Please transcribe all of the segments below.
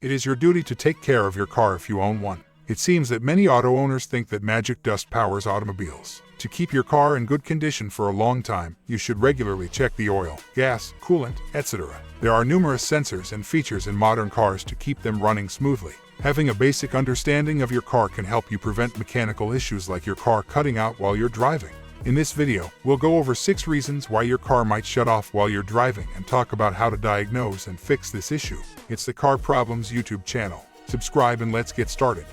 It is your duty to take care of your car if you own one. It seems that many auto owners think that magic dust powers automobiles. To keep your car in good condition for a long time, you should regularly check the oil, gas, coolant, etc. There are numerous sensors and features in modern cars to keep them running smoothly. Having a basic understanding of your car can help you prevent mechanical issues like your car cutting out while you're driving. In this video, we'll go over 6 reasons why your car might shut off while you're driving and talk about how to diagnose and fix this issue. It's the Car Problems YouTube channel. Subscribe and let's get started.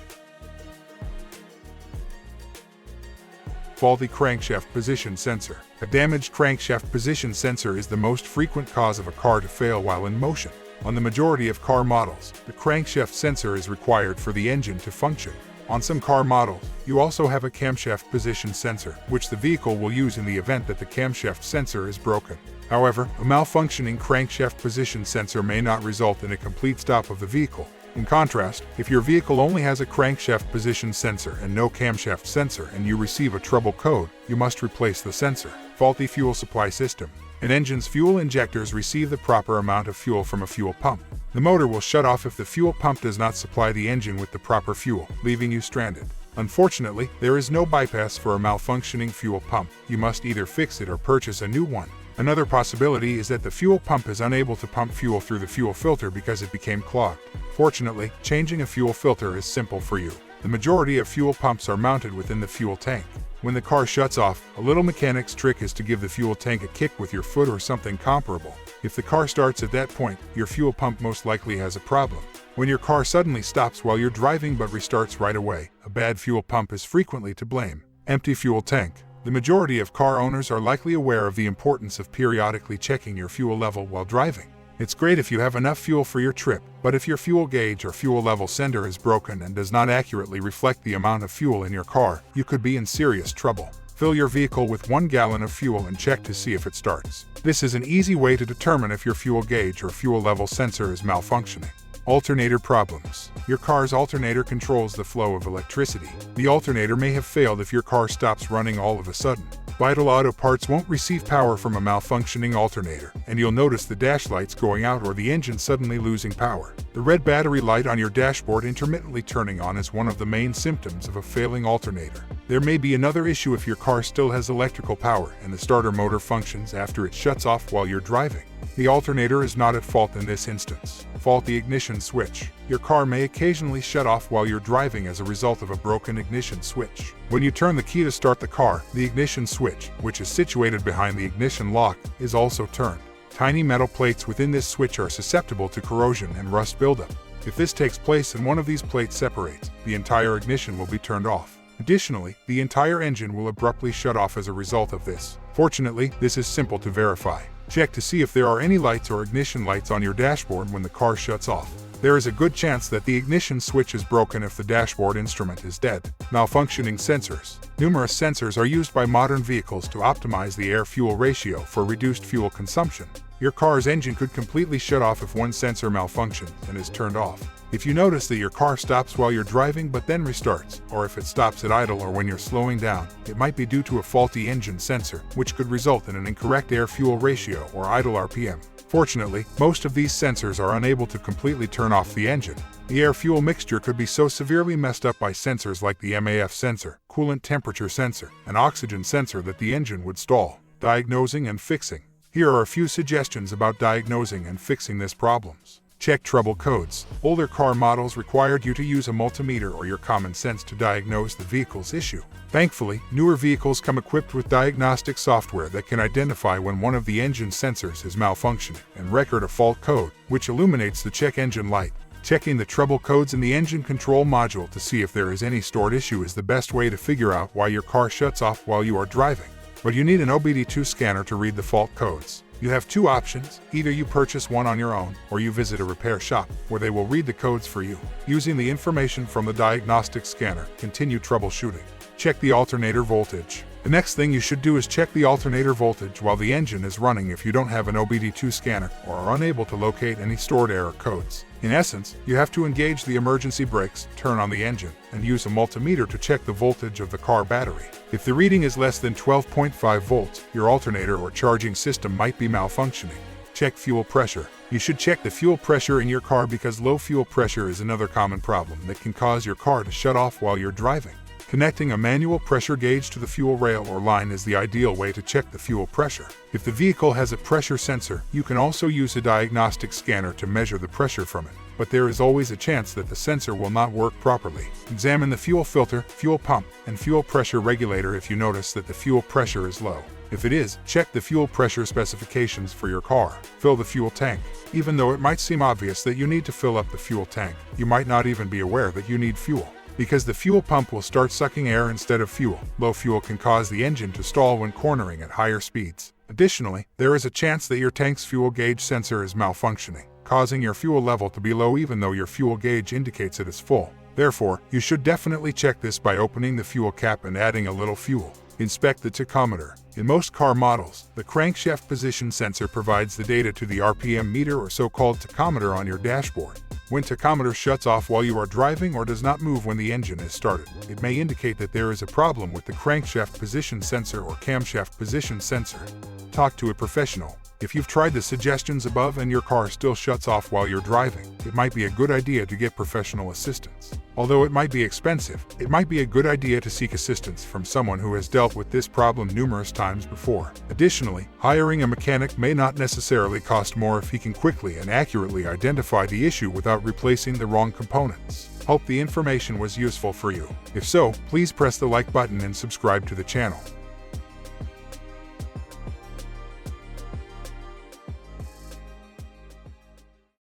Faulty crankshaft position sensor. A damaged crankshaft position sensor is the most frequent cause of a car to fail while in motion. On the majority of car models, the crankshaft sensor is required for the engine to function. On some car models, you also have a camshaft position sensor, which the vehicle will use in the event that the camshaft sensor is broken. However, a malfunctioning crankshaft position sensor may not result in a complete stop of the vehicle. In contrast, if your vehicle only has a crankshaft position sensor and no camshaft sensor and you receive a trouble code, you must replace the sensor. Faulty fuel supply system. An engine's fuel injectors receive the proper amount of fuel from a fuel pump. The motor will shut off if the fuel pump does not supply the engine with the proper fuel, leaving you stranded. Unfortunately, there is no bypass for a malfunctioning fuel pump. You must either fix it or purchase a new one. Another possibility is that the fuel pump is unable to pump fuel through the fuel filter because it became clogged. Fortunately, changing a fuel filter is simple for you. The majority of fuel pumps are mounted within the fuel tank. When the car shuts off, a little mechanic's trick is to give the fuel tank a kick with your foot or something comparable. If the car starts at that point, your fuel pump most likely has a problem. When your car suddenly stops while you're driving but restarts right away, a bad fuel pump is frequently to blame. Empty fuel tank. The majority of car owners are likely aware of the importance of periodically checking your fuel level while driving. It's great if you have enough fuel for your trip, but if your fuel gauge or fuel level sender is broken and does not accurately reflect the amount of fuel in your car, you could be in serious trouble. Fill your vehicle with 1 gallon of fuel and check to see if it starts. This is an easy way to determine if your fuel gauge or fuel level sensor is malfunctioning. Alternator problems. Your car's alternator controls the flow of electricity. The alternator may have failed if your car stops running all of a sudden. Vital auto parts won't receive power from a malfunctioning alternator, and you'll notice the dash lights going out or the engine suddenly losing power. The red battery light on your dashboard intermittently turning on is one of the main symptoms of a failing alternator. There may be another issue if your car still has electrical power and the starter motor functions after it shuts off while you're driving. The alternator is not at fault in this instance. Faulty ignition switch. Your car may occasionally shut off while you're driving as a result of a broken ignition switch. When you turn the key to start the car, the ignition switch, which is situated behind the ignition lock, is also turned. Tiny metal plates within this switch are susceptible to corrosion and rust buildup. If this takes place and one of these plates separates, the entire ignition will be turned off. Additionally, the entire engine will abruptly shut off as a result of this. Fortunately, this is simple to verify. Check to see if there are any lights or ignition lights on your dashboard when the car shuts off. There is a good chance that the ignition switch is broken if the dashboard instrument is dead. Malfunctioning sensors. Numerous sensors are used by modern vehicles to optimize the air-fuel ratio for reduced fuel consumption. Your car's engine could completely shut off if one sensor malfunctions and is turned off. If you notice that your car stops while you're driving but then restarts, or if it stops at idle or when you're slowing down, it might be due to a faulty engine sensor, which could result in an incorrect air-fuel ratio or idle RPM. Fortunately, most of these sensors are unable to completely turn off the engine. The air-fuel mixture could be so severely messed up by sensors like the MAF sensor, coolant temperature sensor, and oxygen sensor that the engine would stall. Diagnosing and fixing. Here are a few suggestions about diagnosing and fixing these problems. Check trouble codes. Older car models required you to use a multimeter or your common sense to diagnose the vehicle's issue. Thankfully, newer vehicles come equipped with diagnostic software that can identify when one of the engine sensors is malfunctioning and record a fault code, which illuminates the check engine light. Checking the trouble codes in the engine control module to see if there is any stored issue is the best way to figure out why your car shuts off while you are driving. But you need an OBD2 scanner to read the fault codes. You have 2 options. Either you purchase one on your own, or you visit a repair shop, where they will read the codes for you. Using the information from the diagnostic scanner, continue troubleshooting. Check the alternator voltage. The next thing you should do is check the alternator voltage while the engine is running if you don't have an OBD2 scanner or are unable to locate any stored error codes. In essence, you have to engage the emergency brakes, turn on the engine, and use a multimeter to check the voltage of the car battery. If the reading is less than 12.5 volts, your alternator or charging system might be malfunctioning. Check fuel pressure. You should check the fuel pressure in your car because low fuel pressure is another common problem that can cause your car to shut off while you're driving. Connecting a manual pressure gauge to the fuel rail or line is the ideal way to check the fuel pressure. If the vehicle has a pressure sensor, you can also use a diagnostic scanner to measure the pressure from it, but there is always a chance that the sensor will not work properly. Examine the fuel filter, fuel pump, and fuel pressure regulator if you notice that the fuel pressure is low. If it is, check the fuel pressure specifications for your car. Fill the fuel tank. Even though it might seem obvious that you need to fill up the fuel tank, you might not even be aware that you need fuel, because the fuel pump will start sucking air instead of fuel. Low fuel can cause the engine to stall when cornering at higher speeds. Additionally, there is a chance that your tank's fuel gauge sensor is malfunctioning, causing your fuel level to be low even though your fuel gauge indicates it is full. Therefore, you should definitely check this by opening the fuel cap and adding a little fuel. Inspect the tachometer. In most car models, the crankshaft position sensor provides the data to the RPM meter or so-called tachometer on your dashboard. When tachometer shuts off while you are driving or does not move when the engine is started, it may indicate that there is a problem with the crankshaft position sensor or camshaft position sensor. Talk to a professional. If you've tried the suggestions above and your car still shuts off while you're driving, it might be a good idea to get professional assistance. Although it might be expensive, it might be a good idea to seek assistance from someone who has dealt with this problem numerous times before. Additionally, hiring a mechanic may not necessarily cost more if he can quickly and accurately identify the issue without replacing the wrong components. Hope the information was useful for you. If so, please press the like button and subscribe to the channel.